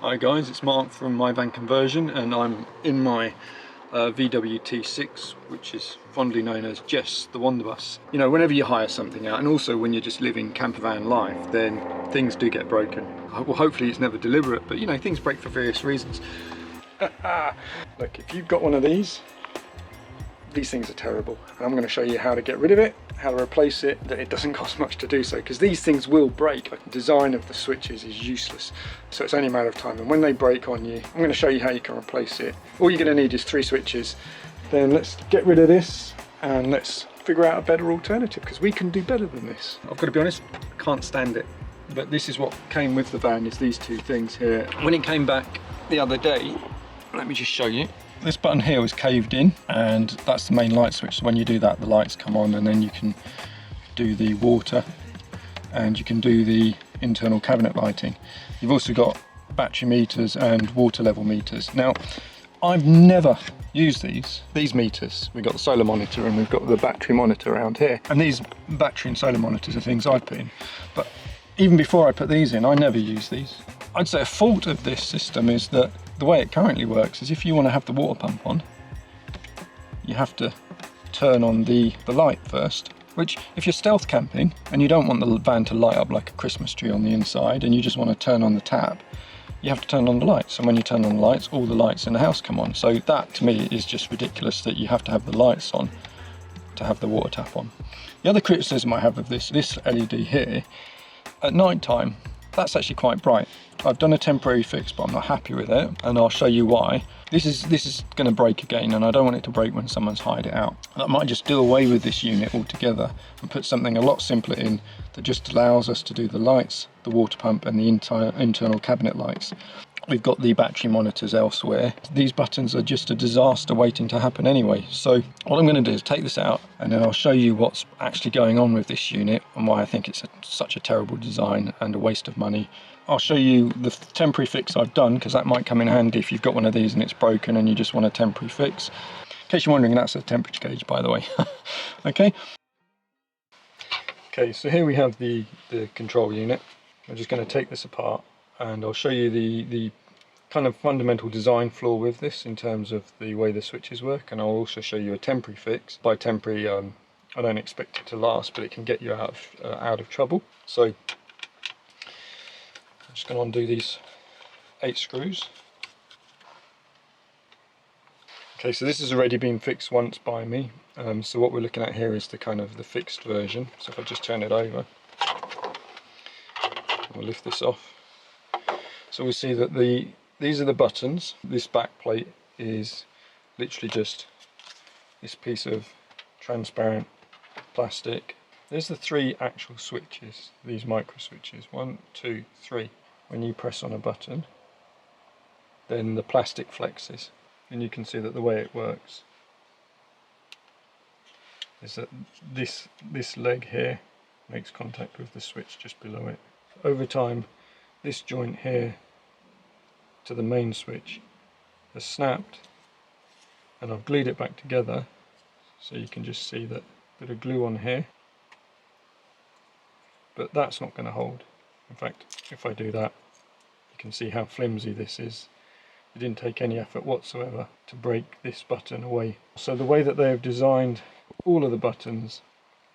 Hi guys, it's Mark from My Van Conversion, and I'm in my VW T6, which is fondly known as Jess the Wanderbus. You know, whenever you hire something out, and also when you're just living campervan life, then things do get broken. Well, hopefully it's never deliberate, but you know, things break for various reasons. Look, if you've got one of these things are terrible, and I'm going to show you how to get rid of it, how to replace it, that it doesn't cost much to do so, because these things will break. Like, the design of the switches is useless, so it's only a matter of time, and when they break on you, I'm going to show you how you can replace it. All you're going to need is 3 switches. Then let's get rid of this and let's figure out a better alternative, because we can do better than this. I've got to be honest, I can't stand it, but this is what came with the van, is these 2 things here. When it came back the other day, let me just show you. This button here was caved in, and that's the main light switch. So when you do that, the lights come on, and then you can do the water and you can do the internal cabinet lighting. You've also got battery meters and water level meters. Now, I've never used these meters. We've got the solar monitor and we've got the battery monitor around here. And these battery and solar monitors are things I put in. But even before I put these in, I never use these. I'd say a fault of this system is that the way it currently works is if you want to have the water pump on, you have to turn on the light first, which if you're stealth camping and you don't want the van to light up like a Christmas tree on the inside and you just want to turn on the tap, you have to turn on the lights, and when you turn on the lights, all the lights in the house come on. So that to me is just ridiculous, that you have to have the lights on to have the water tap on. The other criticism I have of this LED here, at night time, that's actually quite bright. I've done a temporary fix, but I'm not happy with it, and I'll show you why. This is going to break again, and I don't want it to break when someone's hired it out. I might just do away with this unit altogether and put something a lot simpler in that just allows us to do the lights, the water pump, and the internal cabinet lights. We've got the battery monitors elsewhere. These buttons are just a disaster waiting to happen anyway. So what I'm going to do is take this out, and then I'll show you what's actually going on with this unit and why I think it's such a terrible design and a waste of money. I'll show you the temporary fix I've done, because that might come in handy if you've got one of these and it's broken and you just want a temporary fix. In case you're wondering, that's a temperature gauge, by the way. Okay, so here we have the control unit. I'm just going to take this apart, and I'll show you the kind of fundamental design flaw with this in terms of the way the switches work, and I'll also show you a temporary fix. By temporary, I don't expect it to last, but it can get you out of trouble. So I'm just going to undo these 8 screws. Okay, so this has already been fixed once by me. So what we're looking at here is the fixed version. So if I just turn it over, we'll lift this off. So we see that these are the buttons. This back plate is literally just this piece of transparent plastic. There's the 3 actual switches, these micro switches, 1, 2, 3. When you press on a button, then the plastic flexes, and you can see that the way it works is that this leg here makes contact with the switch just below it. Over time, this joint here to the main switch has snapped, and I've glued it back together, so you can just see that bit of glue on here, but that's not going to hold. In fact, if I do that, you can see how flimsy this is. It didn't take any effort whatsoever to break this button away. So the way that they have designed all of the buttons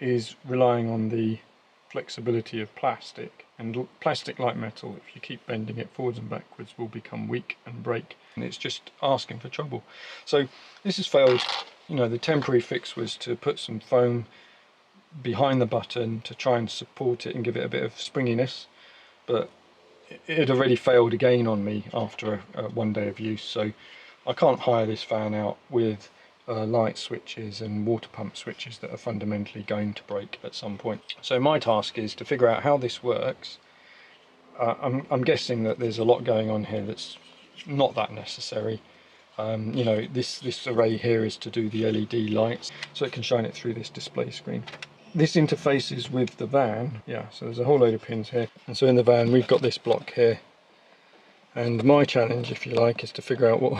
is relying on the flexibility of plastic, and plastic, like metal, if you keep bending it forwards and backwards, will become weak and break, and it's just asking for trouble. So this has failed. You know, the temporary fix was to put some foam behind the button to try and support it and give it a bit of springiness, but it had already failed again on me after one day of use. So I can't hire this fan out with light switches and water pump switches that are fundamentally going to break at some point. So my task is to figure out how this works. I'm guessing that there's a lot going on here that's not that necessary. You know, this array here is to do the LED lights, so it can shine it through this display screen. This interfaces with the van, so there's a whole load of pins here, and so in the van we've got this block here, and my challenge, if you like, is to figure out what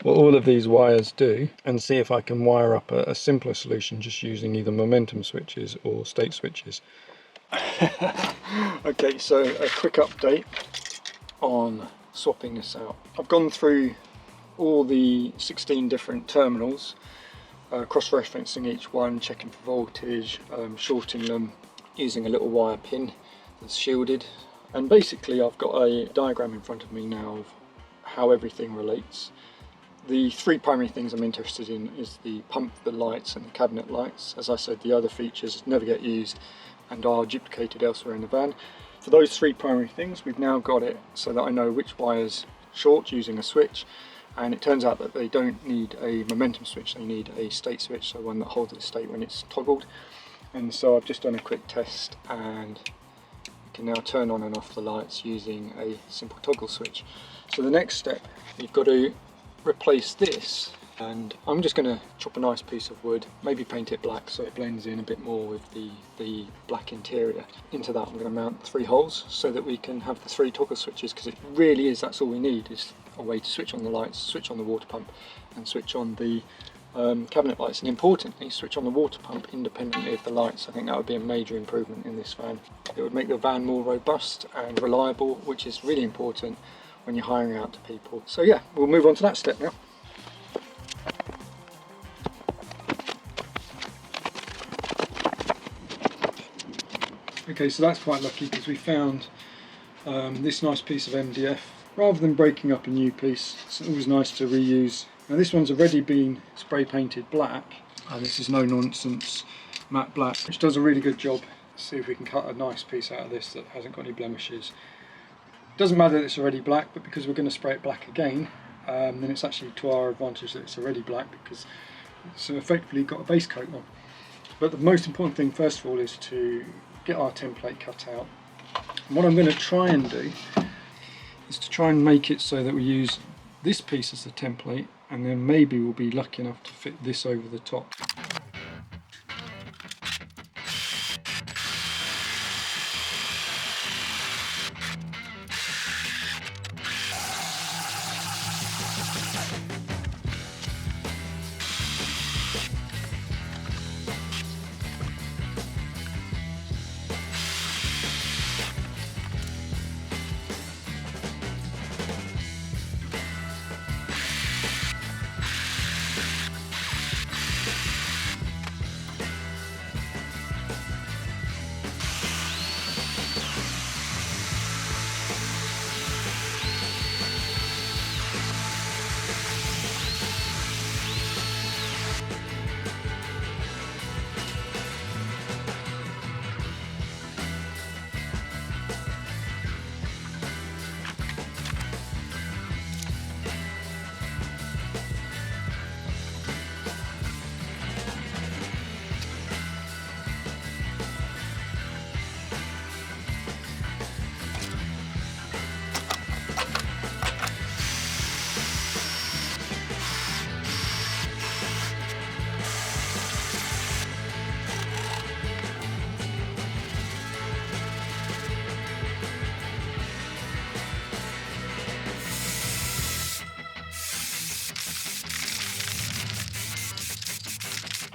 what all of these wires do, and see if I can wire up a simpler solution just using either momentum switches or state switches. Okay, so a quick update on swapping this out. I've gone through all the 16 different terminals, cross-referencing each one, checking for voltage, shorting them using a little wire pin that's shielded, and basically I've got a diagram in front of me now of how everything relates. The three primary things I'm interested in is the pump, the lights and the cabinet lights. As I said, the other features never get used and are duplicated elsewhere in the van. For those three primary things, we've now got it so that I know which wire's short using a switch, and it turns out that they don't need a momentum switch, they need a state switch, so one that holds its state when it's toggled. And so I've just done a quick test, and you can now turn on and off the lights using a simple toggle switch. So the next step, you've got to replace this, and I'm just going to chop a nice piece of wood, maybe paint it black so it blends in a bit more with the black interior. Into that I'm going to mount 3 holes so that we can have the 3 toggle switches, because it really is, that's all we need, is a way to switch on the lights, switch on the water pump and switch on the cabinet lights, and importantly switch on the water pump independently of the lights. I think that would be a major improvement in this van. It would make the van more robust and reliable, which is really important when you're hiring out to people. So yeah, we'll move on to that step now. Okay, so that's quite lucky because we found this nice piece of MDF. Rather than breaking up a new piece, it's always nice to reuse. Now this one's already been spray painted black, and this is no nonsense matte black, which does a really good job. Let's see if we can cut a nice piece out of this that hasn't got any blemishes. It doesn't matter that it's already black, but because we're going to spray it black again, then it's actually to our advantage that it's already black, because it's effectively got a base coat on. But the most important thing first of all is to get our template cut out. And what I'm going to try and do is to try and make it so that we use this piece as the template, and then maybe we'll be lucky enough to fit this over the top.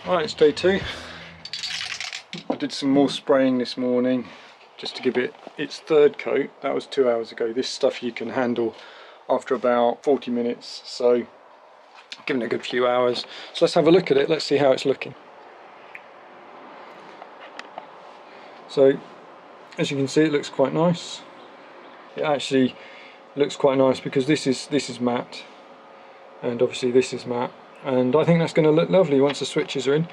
Right, it's day 2. I did some more spraying this morning just to give it its 3rd coat. That was 2 hours ago. This stuff you can handle after about 40 minutes, so giving it a good few hours. So let's have a look at it, let's see how it's looking. So as you can see, it looks quite nice. It actually looks quite nice because this is matte, and obviously this is matte. And I think that's going to look lovely once the switches are in.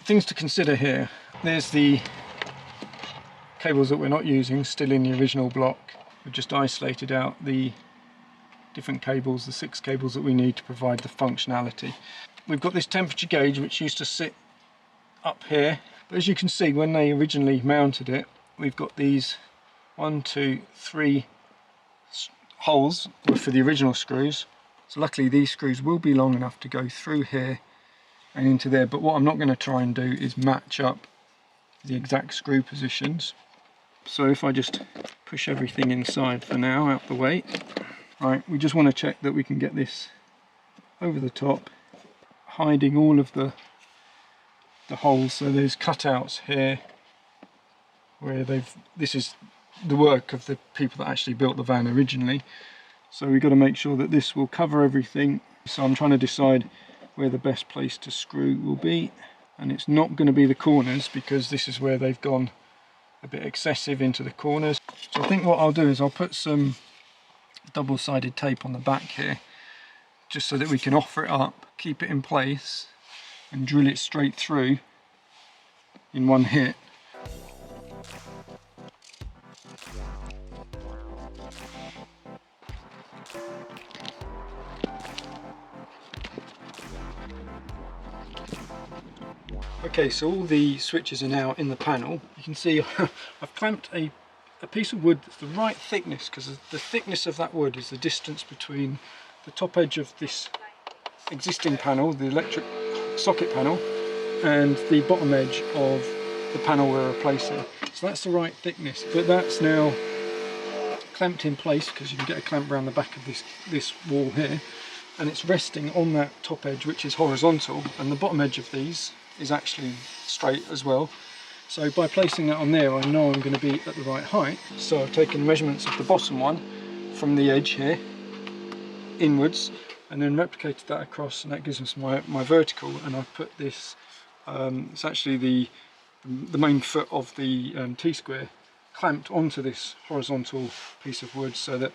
Things to consider here. There's the cables that we're not using, still in the original block. We've just isolated out the different cables, the 6 cables that we need to provide the functionality. We've got this temperature gauge which used to sit up here, but as you can see, when they originally mounted it, we've got these 1, 2, 3 holes for the original screws. So luckily these screws will be long enough to go through here and into there, but what I'm not going to try and do is match up the exact screw positions. So if I just push everything inside for now, out the way. Right, we just want to check that we can get this over the top, hiding all of the holes. So there's cutouts here where this is the work of the people that actually built the van originally. So we've got to make sure that this will cover everything. So I'm trying to decide where the best place to screw will be, and it's not going to be the corners because this is where they've gone a bit excessive into the corners. So I think what I'll do is I'll put some double-sided tape on the back here, just so that we can offer it up, keep it in place and drill it straight through in one hit. Okay, so all the switches are now in the panel. You can see I've clamped a piece of wood that's the right thickness, because the thickness of that wood is the distance between the top edge of this existing panel, the electric socket panel, and the bottom edge of the panel we're replacing. So that's the right thickness, but that's now clamped in place because you can get a clamp around the back of this wall here, and it's resting on that top edge, which is horizontal, and the bottom edge of these is actually straight as well. So by placing that on there, I know I'm going to be at the right height. So I've taken measurements of the bottom one from the edge here inwards, and then replicated that across, and that gives us my vertical. And I've put this, it's actually the main foot of the T-square clamped onto this horizontal piece of wood, so that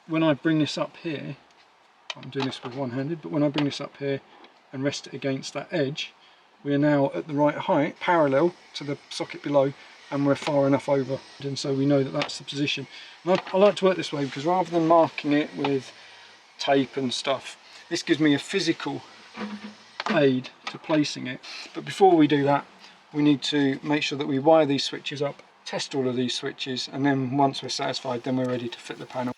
when I bring this up here, I'm doing this with one-handed, but when I bring this up here and rest it against that edge, we are now at the right height, parallel to the socket below, and we're far enough over, and so we know that that's the position. And I like to work this way because rather than marking it with tape and stuff, this gives me a physical aid to placing it. But before we do that, we need to make sure that we wire these switches up, test all of these switches, and then once we're satisfied, then we're ready to fit the panel.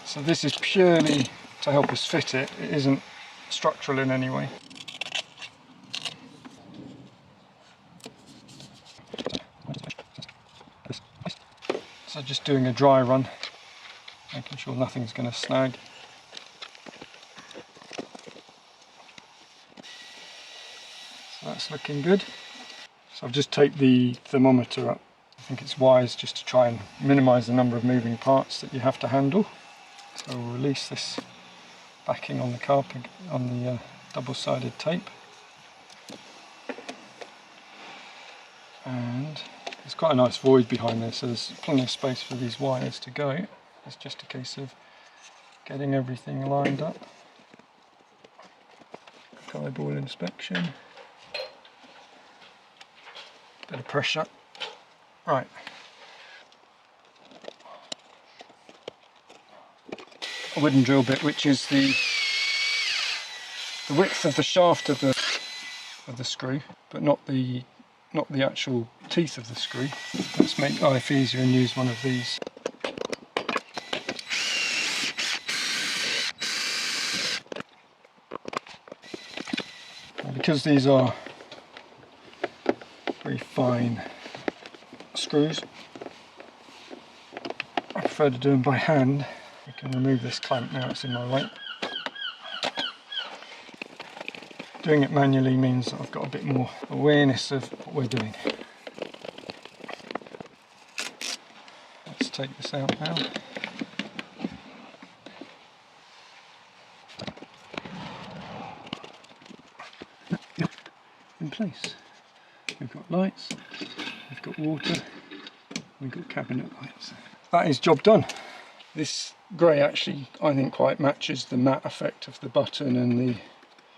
So this is purely to help us fit it. It isn't structural in any way. So just doing a dry run, making sure nothing's going to snag. So that's looking good. So I've just taped the thermometer up. I think it's wise just to try and minimise the number of moving parts that you have to handle. So we'll release this backing on the carpet, on the double-sided tape, and there's quite a nice void behind there, so there's plenty of space for these wires to go. It's just a case of getting everything lined up. Guide ball inspection, bit of pressure. Right. A wooden drill bit, which is the width of the shaft of the screw, but not the actual teeth of the screw. Let's make life easier and use one of these. And because these are very fine screws, I prefer to do them by hand. We can remove this clamp now, it's in my way. Doing it manually means that I've got a bit more awareness of what we're doing. Let's take this out now. In place. We've got lights, we've got water, we've got cabinet lights. That is job done. This grey actually, I think, quite matches the matte effect of the button and the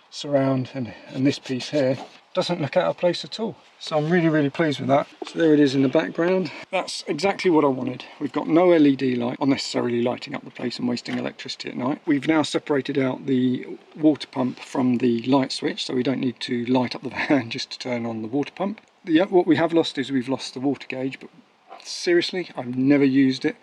surround, and this piece here doesn't look out of place at all. So I'm really pleased with that. So there it is in the background. That's exactly what I wanted. We've got no LED light, unnecessarily lighting up the place and wasting electricity at night. We've now separated out the water pump from the light switch, so we don't need to light up the van just to turn on the water pump. What we have lost is we've lost the water gauge, but seriously, I've never used it.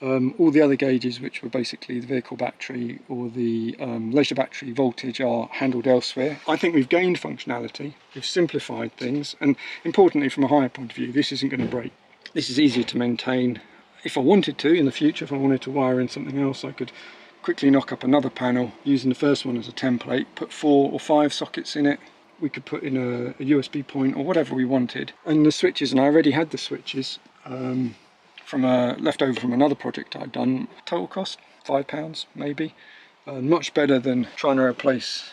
All the other gauges, which were basically the vehicle battery or the leisure battery voltage, are handled elsewhere. I think we've gained functionality, we've simplified things, and importantly from a hire point of view, this isn't going to break. This is easier to maintain. If I wanted to in the future, if I wanted to wire in something else, I could quickly knock up another panel using the first one as a template, put 4 or 5 sockets in it. We could put in a USB point or whatever we wanted. And the switches, and I already had the switches, from a leftover from another project I'd done. Total cost £5 maybe. Much better than trying to replace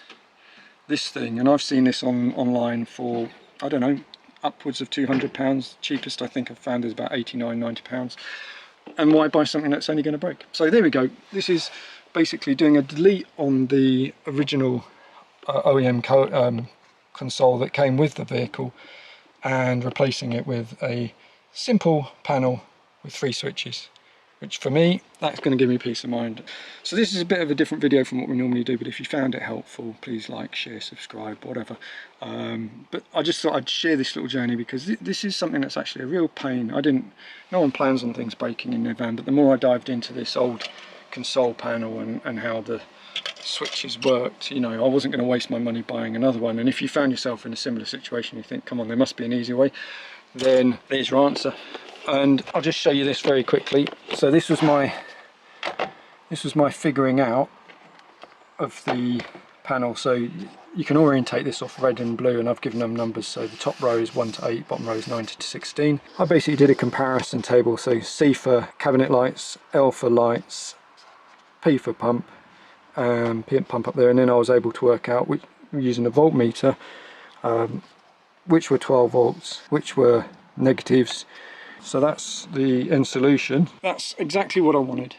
this thing, and I've seen this online for, I don't know, upwards of £200. Cheapest I think I've found is about £89–90. And why buy something that's only going to break? So there we go. This is basically doing a delete on the original OEM console that came with the vehicle and replacing it with a simple panel with 3 switches, which for me, that's going to give me peace of mind. So this is a bit of a different video from what we normally do, but if you found it helpful, please like, share, subscribe, whatever. But I just thought I'd share this little journey because this is something that's actually a real pain. No one plans on things breaking in their van, but the more I dived into this old console panel and how the switches worked, you know, I wasn't going to waste my money buying another one. And if you found yourself in a similar situation, you think, come on, there must be an easy way, then there's your answer. And I'll just show you this very quickly. So this was my figuring out of the panel. So you can orientate this off red and blue, and I've given them numbers. So the top row is 1 to 8, bottom row is 9 to 16. I basically did a comparison table. So C for cabinet lights, L for lights, P for pump, pump up there, and then I was able to work out, using a voltmeter, which were 12 volts, which were negatives. So that's the end solution. That's exactly what I wanted.